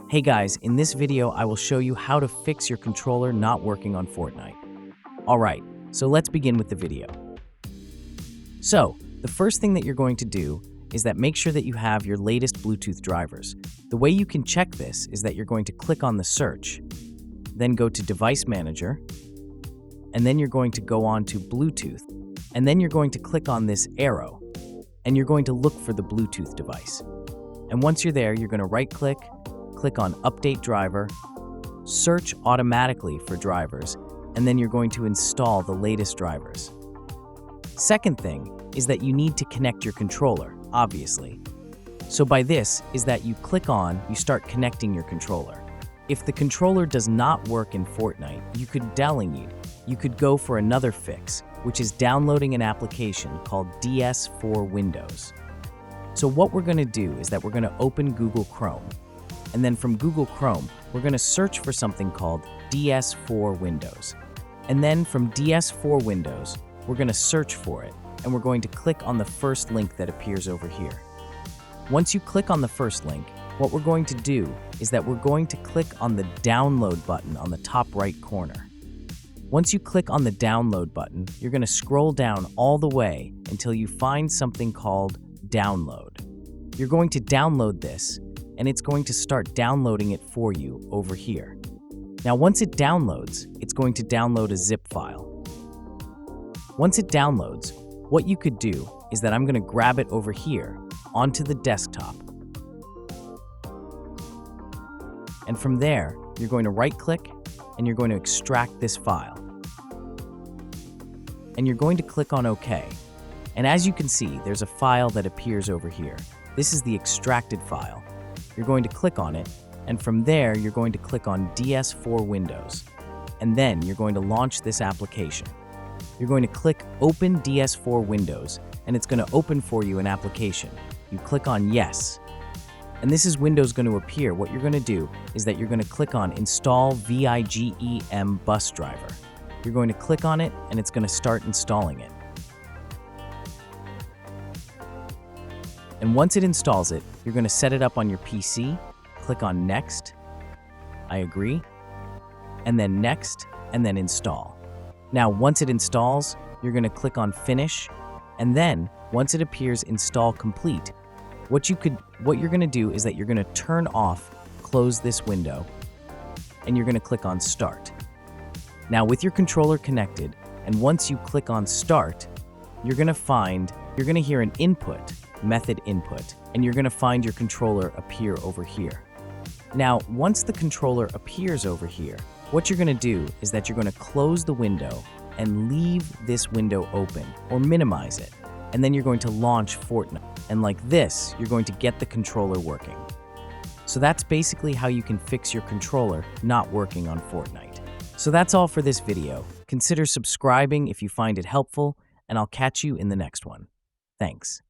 Hey guys, in this video I will show you how to fix your controller not working on Fortnite. Alright, so let's begin with the video. So, the first thing that you're going to do is that make sure that you have your latest Bluetooth drivers. The way you can check this is that you're going to click on the search, then go to Device Manager, and then you're going to go on to Bluetooth, and then you're going to click on this arrow, and you're going to look for the Bluetooth device. And once you're there, you're going to right-click, click on Update Driver, search automatically for drivers, and then you're going to install the latest drivers. Second thing is that you need to connect your controller, obviously. So by this is that you start connecting your controller. If the controller does not work in Fortnite, you could go for another fix, which is downloading an application called DS4 Windows. So what we're going to do is that we're going to open Google Chrome. And then from Google Chrome, we're going to search for something called DS4 Windows. And then from DS4 Windows, we're going to search for it, and we're going to click on the first link that appears over here. Once you click on the first link, what we're going to do is that we're going to click on the download button on the top right corner. Once you click on the download button, you're going to scroll down all the way until you find something called download. You're going to download this, and it's going to start downloading it for you over here. Now, once it downloads, it's going to download a zip file. Once it downloads, what you could do is that I'm going to grab it over here onto the desktop. And from there, you're going to right-click, and you're going to extract this file. And you're going to click on OK. And as you can see, there's a file that appears over here. This is the extracted file. You're going to click on it, and from there, you're going to click on DS4 Windows. And then you're going to launch this application. You're going to click Open DS4 Windows, and it's going to open for you an application. You click on Yes. And this is Windows going to appear. What you're going to do is that you're going to click on Install VIGEM Bus Driver. You're going to click on it, and it's going to start installing it. And once it installs it, you're going to set it up on your PC, click on Next, I agree, and then Next, and then Install. Now, once it installs, you're going to click on Finish, and then, once it appears Install Complete, what you're going to do is that you're going to turn off, close this window, and you're going to click on Start. Now, with your controller connected, and once you click on Start, you're going to hear an method input, and you're going to find your controller appear over here. Now, once the controller appears over here, what you're going to do is that you're going to close the window and leave this window open, or minimize it, and then you're going to launch Fortnite. And like this, you're going to get the controller working. So that's basically how you can fix your controller not working on Fortnite. So that's all for this video. Consider subscribing if you find it helpful, and I'll catch you in the next one. Thanks.